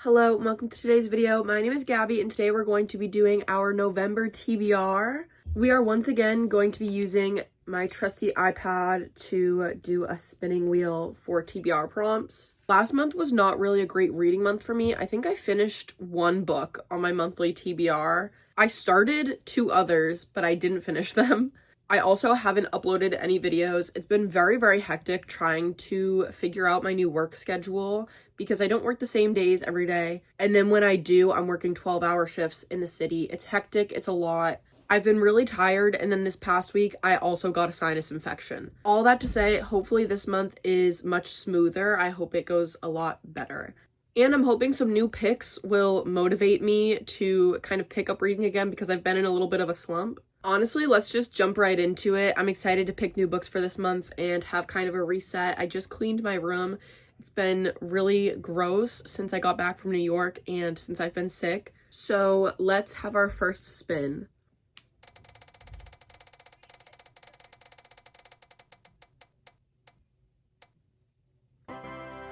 Hello, welcome to today's video. My name is Gabby and today we're going to be doing our November TBR. We are once again going to be using my trusty iPad to do a spinning wheel for TBR prompts. Last month was not really a great reading month for me. I think I finished one book on my monthly TBR. I started two others, but I didn't finish them. I also haven't uploaded any videos. It's been very hectic trying to figure out my new work schedule because I don't work the same days every day. And then when I do, I'm working 12-hour shifts in the city. It's hectic, it's a lot. I've been really tired, and then this past week, I also got a sinus infection. All that to say, hopefully this month is much smoother. I hope it goes a lot better. And I'm hoping some new picks will motivate me to kind of pick up reading again because I've been in a little bit of a slump. Honestly, let's just jump right into it. I'm excited to pick new books for this month and have kind of a reset. I just cleaned my room. It's been really gross since I got back from New York and since I've been sick. So let's have our first spin.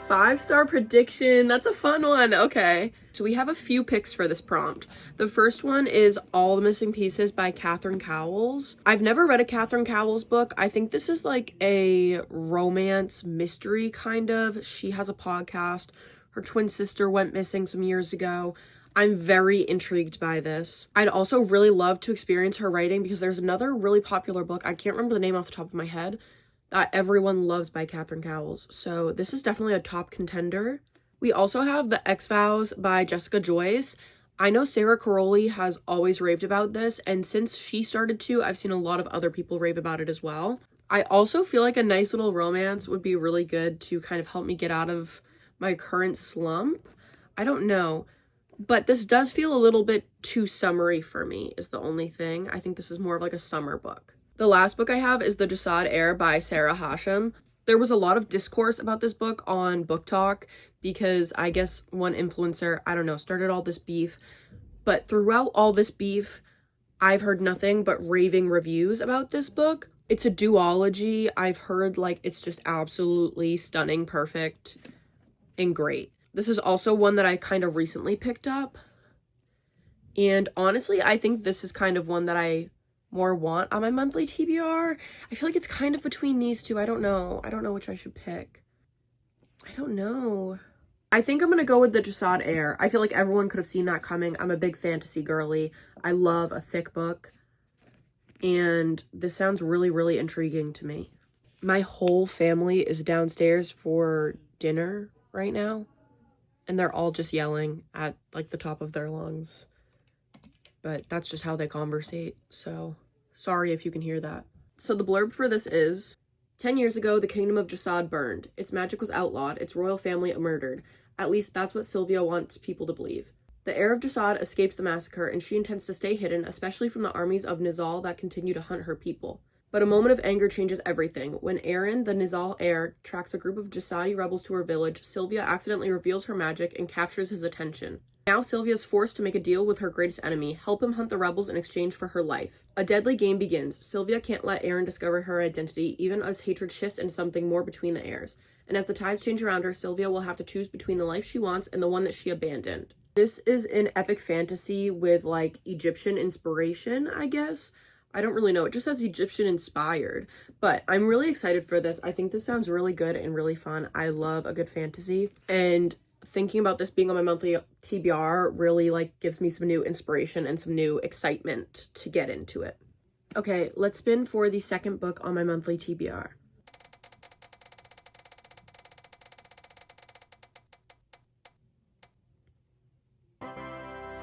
Five-star prediction. That's a fun one. Okay. So we have a few picks for this prompt. The first one is All the Missing Pieces by Catherine Cowles. I've never read a Catherine Cowles book. I think this is like a romance mystery kind of. She has a podcast. Her twin sister went missing some years ago. I'm very intrigued by this. I'd also really love to experience her writing because there's another really popular book. I can't remember the name off the top of my head. That everyone loves by Catherine Cowles. So this is definitely a top contender. We also have The X-Files by Jessica Joyce. I know Sarah Caroli has always raved about this, and since she started to, I've seen a lot of other people rave about it as well. I also feel like a nice little romance would be really good to kind of help me get out of my current slump. I don't know, but this does feel a little bit too summery for me is the only thing. I think this is more of like a summer book. The last book I have is The Jasad Heir by Sarah Hashem. There was a lot of discourse about this book on Book Talk because I guess one influencer, I don't know, started all this beef. But throughout all this beef, I've heard nothing but raving reviews about this book. It's a duology. I've heard like it's just absolutely stunning, perfect, and great. This is also one that I kind of recently picked up. And honestly, I think this is kind of one that I more want on my monthly TBR. I feel like it's kind of between these two. I don't know which I should pick. I don't know. I think I'm gonna go with The Jasad Heir. I feel like everyone could have seen that coming. I'm a big fantasy girly. I love a thick book. And this sounds really intriguing to me. My whole family is downstairs for dinner right now. And they're all just yelling at like the top of their lungs. But that's just how they conversate, so sorry if you can hear that. So the blurb for this is, 10 years ago, the kingdom of Jasad burned. Its magic was outlawed, its royal family murdered. At least that's what Sylvia wants people to believe. The heir of Jasad escaped the massacre, and she intends to stay hidden, especially from the armies of Nizal that continue to hunt her people. But a moment of anger changes everything. When Aaron, the Nizal heir, tracks a group of Jasadi rebels to her village, Sylvia accidentally reveals her magic and captures his attention. Now Sylvia is forced to make a deal with her greatest enemy, help him hunt the rebels in exchange for her life. A deadly game begins. Sylvia can't let Aaron discover her identity, even as hatred shifts into something more between the heirs. And as the tides change around her, Sylvia will have to choose between the life she wants and the one that she abandoned. This is an epic fantasy with like Egyptian inspiration, I guess. I don't really know. It just says Egyptian inspired, but I'm really excited for this. I think this sounds really good and really fun. I love a good fantasy, and thinking about this being on my monthly TBR really like gives me some new inspiration and some new excitement to get into it. Okay, let's spin for the second book on my monthly TBR.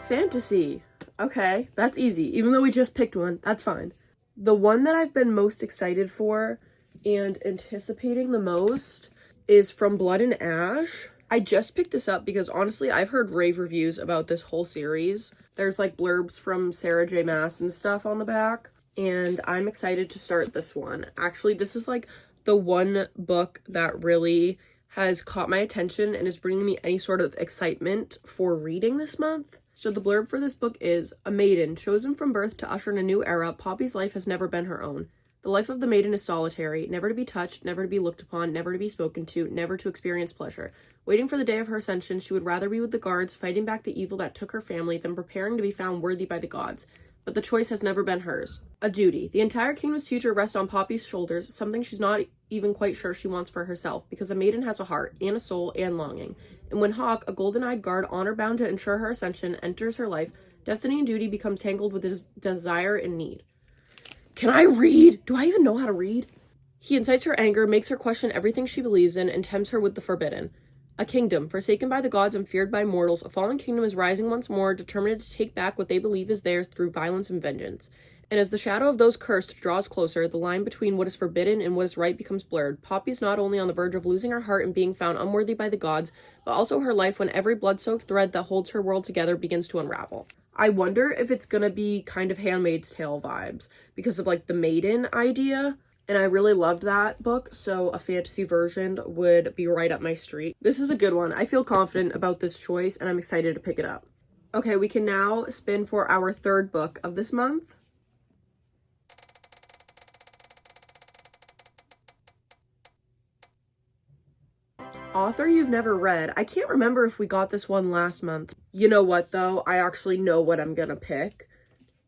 Fantasy. Okay, that's easy. Even though we just picked one, that's fine. The one that I've been most excited for and anticipating the most is From Blood and Ash. I just picked this up because honestly, I've heard rave reviews about this whole series. There's like blurbs from Sarah J. Maas and stuff on the back, and I'm excited to start this one. Actually, this is like the one book that really has caught my attention and is bringing me any sort of excitement for reading this month. So the blurb for this book is, a maiden chosen from birth to usher in a new era, Poppy's life has never been her own. The life of the maiden is solitary, never to be touched, never to be looked upon, never to be spoken to, never to experience pleasure. Waiting for the day of her ascension, she would rather be with the guards, fighting back the evil that took her family, than preparing to be found worthy by the gods. But the choice has never been hers. A duty. The entire kingdom's future rests on Poppy's shoulders, something she's not even quite sure she wants for herself, because a maiden has a heart, and a soul, and longing. And when Hawk, a golden-eyed guard honor-bound to ensure her ascension, enters her life, destiny and duty become tangled with desire and need. Can I read? Do I even know how to read? He incites her anger, makes her question everything she believes in, and tempts her with the forbidden. A kingdom, forsaken by the gods and feared by mortals, a fallen kingdom is rising once more, determined to take back what they believe is theirs through violence and vengeance. And as the shadow of those cursed draws closer, the line between what is forbidden and what is right becomes blurred. Poppy's not only on the verge of losing her heart and being found unworthy by the gods, but also her life when every blood-soaked thread that holds her world together begins to unravel. I wonder if it's gonna be kind of Handmaid's Tale vibes, because of, like, the maiden idea. And I really loved that book, so a fantasy version would be right up my street. This is a good one. I feel confident about this choice, and I'm excited to pick it up. Okay, we can now spin for our third book of this month. Author you've never read. I can't remember if we got this one last month. You know what, though? I actually know what I'm gonna pick,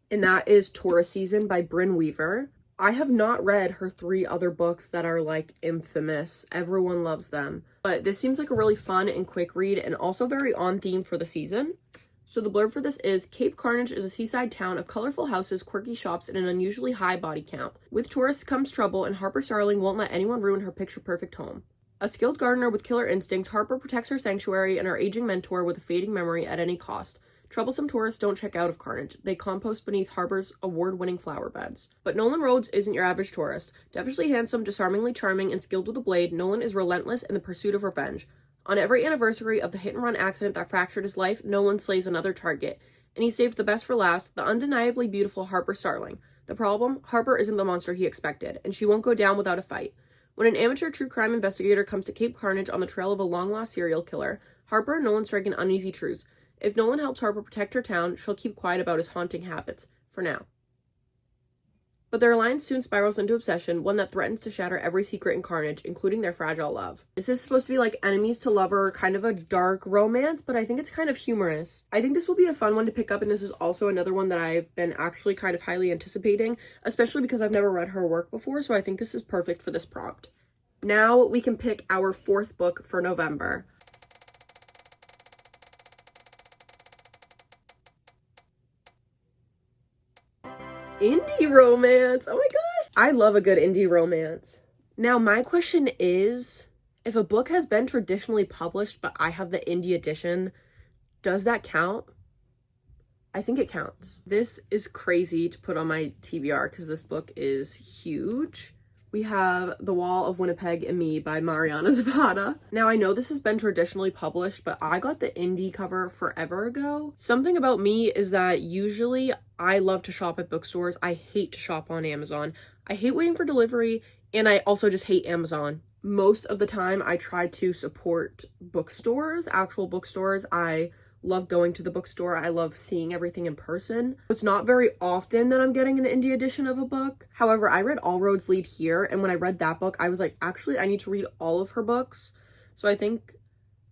and that is Taurus Season by Brynne Weaver. I have not read her 3 other books that are, like, infamous. Everyone loves them. But this seems like a really fun and quick read, and also very on theme for the season. So the blurb for this is, Cape Carnage is a seaside town of colorful houses, quirky shops, and an unusually high body count. With tourists comes trouble, and Harper Starling won't let anyone ruin her picture-perfect home. A skilled gardener with killer instincts, Harper protects her sanctuary and her aging mentor with a fading memory at any cost. Troublesome tourists don't check out of Carnage. They compost beneath Harper's award-winning flower beds. But Nolan Rhodes isn't your average tourist. Devilishly handsome, disarmingly charming, and skilled with a blade, Nolan is relentless in the pursuit of revenge. On every anniversary of the hit-and-run accident that fractured his life, Nolan slays another target. And he saved the best for last, the undeniably beautiful Harper Starling. The problem? Harper isn't the monster he expected, and she won't go down without a fight. When an amateur true crime investigator comes to Cape Carnage on the trail of a long-lost serial killer, Harper and Nolan strike an uneasy truce. If Nolan helps Harper protect her town, she'll keep quiet about his haunting habits. For now. But their alliance soon spirals into obsession, one that threatens to shatter every secret in Carnage, including their fragile love. This is supposed to be like enemies to lover, kind of a dark romance, but I think it's kind of humorous. I think this will be a fun one to pick up, and this is also another one that I've been actually kind of highly anticipating, especially because I've never read her work before, so I think this is perfect for this prompt. Now we can pick our 4th book for November. Indie romance. Oh my gosh. I love a good indie romance. Now, my question is, if a book has been traditionally published, but I have the indie edition, does that count? I think it counts. This is crazy to put on my TBR because this book is huge. We have The Wall of Winnipeg and Me by Mariana Zapata. Now, I know this has been traditionally published, but I got the indie cover forever ago. Something about me is that usually I love to shop at bookstores. I hate to shop on Amazon. I hate waiting for delivery, and I also just hate Amazon. Most of the time, I try to support bookstores, actual bookstores. I love going to the bookstore. I love seeing everything in person. It's not very often that I'm getting an indie edition of a book. However, I read All Roads Lead Here, and when I read that book, I was like, actually, I need to read all of her books. So I think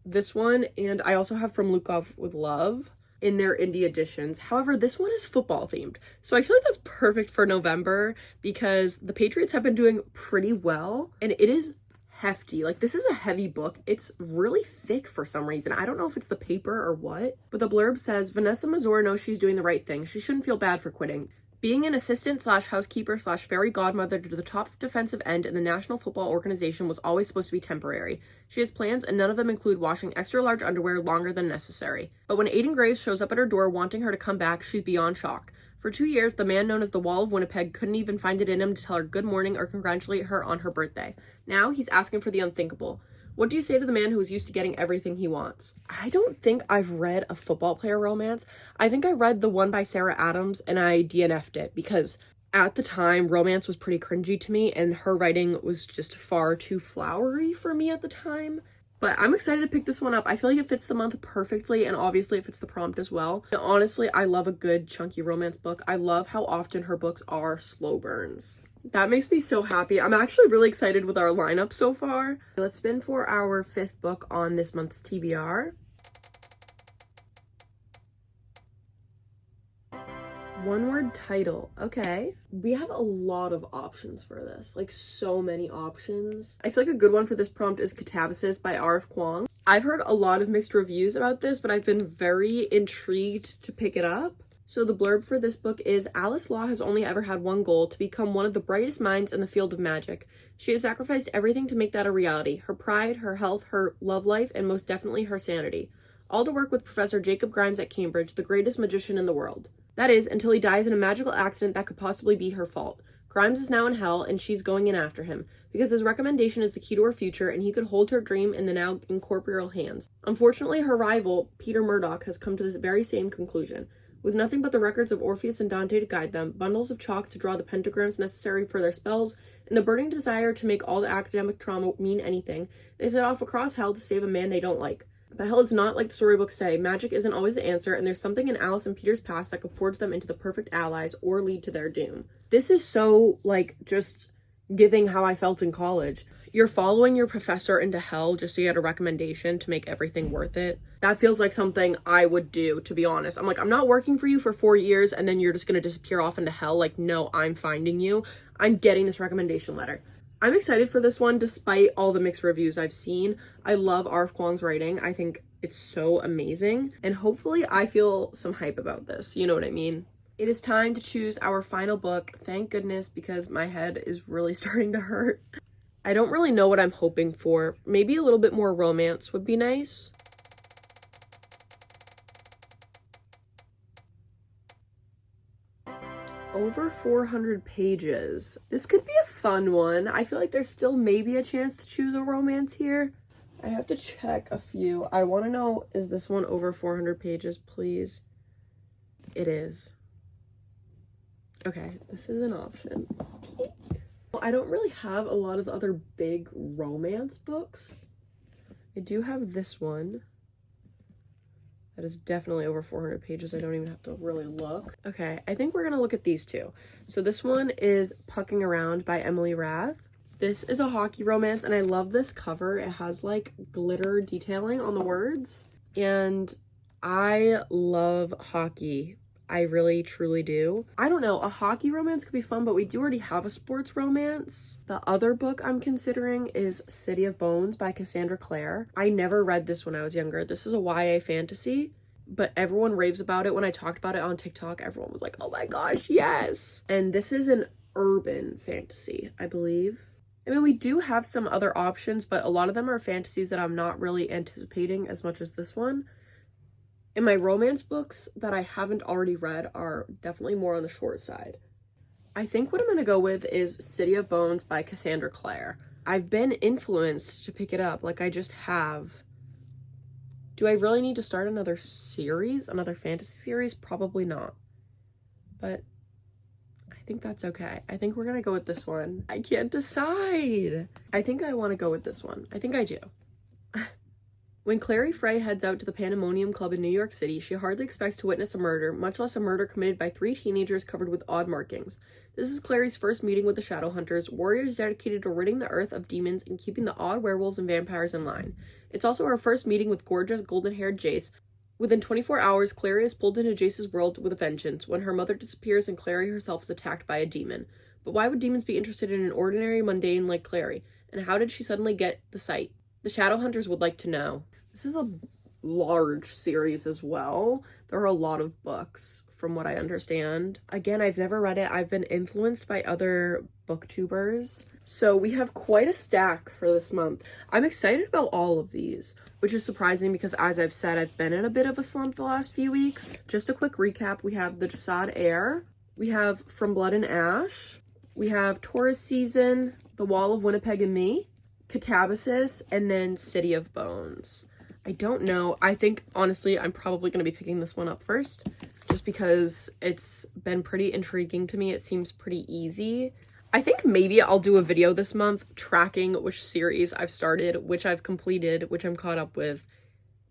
this one, and I also have From Lukov with Love in their indie editions. However, this one is football themed. So I feel like that's perfect for November because the Patriots have been doing pretty well, and it is hefty. Like, this is a heavy book. It's really thick for some reason. I don't know if it's the paper or what, but the blurb says, Vanessa Mazur knows she's doing the right thing. She shouldn't feel bad for quitting. Being an assistant slash housekeeper slash fairy godmother to the top defensive end in the National Football Organization was always supposed to be temporary. She has plans, and none of them include washing extra large underwear longer than necessary. But when Aiden Graves shows up at her door wanting her to come back, she's beyond shocked. For 2 years, the man known as the Wall of Winnipeg couldn't even find it in him to tell her good morning or congratulate her on her birthday. Now, he's asking for the unthinkable. What do you say to the man who is used to getting everything he wants? I don't think I've read a football player romance. I think I read the one by Sarah Adams, and I DNF'd it because at the time, romance was pretty cringy to me, and her writing was just far too flowery for me at the time. But I'm excited to pick this one up. I feel like it fits the month perfectly, and obviously it fits the prompt as well. And honestly, I love a good chunky romance book. I love how often her books are slow burns. That makes me so happy. I'm actually really excited with our lineup so far. Let's spin for our 5th book on this month's TBR. One word title. Okay. We have a lot of options for this. Like, so many options. I feel like a good one for this prompt is Catabasis by R.F. Kuang. I've heard a lot of mixed reviews about this, but I've been very intrigued to pick it up. So the blurb for this book is, Alice Law has only ever had one goal: to become one of the brightest minds in the field of magic. She has sacrificed everything to make that a reality: her pride, her health, her love life, and most definitely her sanity. All to work with Professor Jacob Grimes at Cambridge, the greatest magician in the world. That is, until he dies in a magical accident that could possibly be her fault. Grimes is now in hell, and she's going in after him, because his recommendation is the key to her future, and he could hold her dream in the now incorporeal hands. Unfortunately, her rival, Peter Murdoch, has come to this very same conclusion. With nothing but the records of Orpheus and Dante to guide them, bundles of chalk to draw the pentagrams necessary for their spells, and the burning desire to make all the academic trauma mean anything, they set off across hell to save a man they don't like. But hell is not like the storybooks say. Magic isn't always the answer, and there's something in Alice and Peter's past that could forge them into the perfect allies or lead to their doom. This is so, like, just giving how I felt in college. You're following your professor into hell just to get a recommendation to make everything worth it. That feels like something I would do, to be honest. I'm like, I'm not working for you for 4 years and then you're just gonna disappear off into hell. Like, no, I'm finding you. I'm getting this recommendation letter. I'm excited for this one despite all the mixed reviews I've seen. I love R.F. Kuang's writing. I think it's so amazing. And hopefully I feel some hype about this. You know what I mean? It is time to choose our final book. Thank goodness, because my head is really starting to hurt. I don't really know what I'm hoping for. Maybe a little bit more romance would be nice. Over 400 pages. This could be a fun one. I feel like there's still maybe a chance to choose a romance here. I have to check a few. I want to know, is this one over 400 pages, please? It is. Okay, this is an option. I don't really have a lot of other big romance books. I do have this one. That is definitely over 400 pages. I don't even have to really look. Okay, I think we're gonna look at these two. So this one is Pucking Around by Emily Rath. This is a hockey romance, and I love this cover. It has like glitter detailing on the words, and I love hockey. I really, truly do. I don't know, a hockey romance could be fun, but we do already have a sports romance. The other book I'm considering is City of Bones by Cassandra Clare. I never read this when I was younger. This is a YA fantasy, but everyone raves about it. When I talked about it on TikTok, everyone was like, oh my gosh, yes! And this is an urban fantasy, I believe. I mean, we do have some other options, but a lot of them are fantasies that I'm not really anticipating as much as this one. And my romance books that I haven't already read are definitely more on the short side. I think what I'm going to go with is City of Bones by Cassandra Clare. I've been influenced to pick it up, like I just have. Do I really need to start another series, another fantasy series? Probably not. But I think that's okay. I think we're going to go with this one. I can't decide. I think I want to go with this one. I think I do. When Clary Frey heads out to the Pandemonium Club in New York City, she hardly expects to witness a murder, much less a murder committed by 3 teenagers covered with odd markings. This is Clary's first meeting with the Shadowhunters, warriors dedicated to ridding the earth of demons and keeping the odd werewolves and vampires in line. It's also her first meeting with gorgeous, golden-haired Jace. Within 24 hours, Clary is pulled into Jace's world with a vengeance, when her mother disappears and Clary herself is attacked by a demon. But why would demons be interested in an ordinary mundane like Clary? And how did she suddenly get the sight? The Shadowhunters would like to know. This is a large series as well. There are a lot of books from what I understand. Again, I've never read it. I've been influenced by other booktubers. So we have quite a stack for this month. I'm excited about all of these, which is surprising because, as I've said, I've been in a bit of a slump the last few weeks. Just a quick recap. We have The Jasad Heir. We have From Blood and Ash. We have Taurus Season, The Wall of Winnipeg and Me, Catabasis, and then City of Bones. I don't know. I think, honestly, I'm probably going to be picking this one up first, just because it's been pretty intriguing to me. It seems pretty easy. I think maybe I'll do a video this month tracking which series I've started, which I've completed, which I'm caught up with,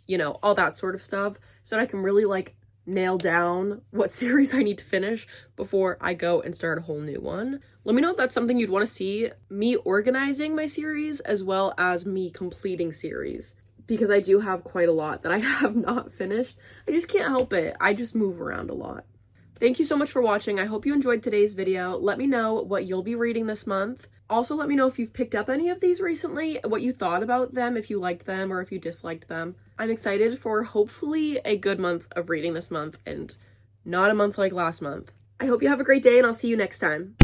you know, all that sort of stuff, so that I can really, like, nail down what series I need to finish before I go and start a whole new one. Let me know if that's something you'd want to see, me organizing my series as well as me completing series, because I do have quite a lot that I have not finished. I just can't help it. I just move around a lot. Thank you so much for watching. I hope you enjoyed today's video. Let me know what you'll be reading this month. Also, let me know if you've picked up any of these recently, what you thought about them, if you liked them or if you disliked them. I'm excited for hopefully a good month of reading this month and not a month like last month. I hope you have a great day and I'll see you next time.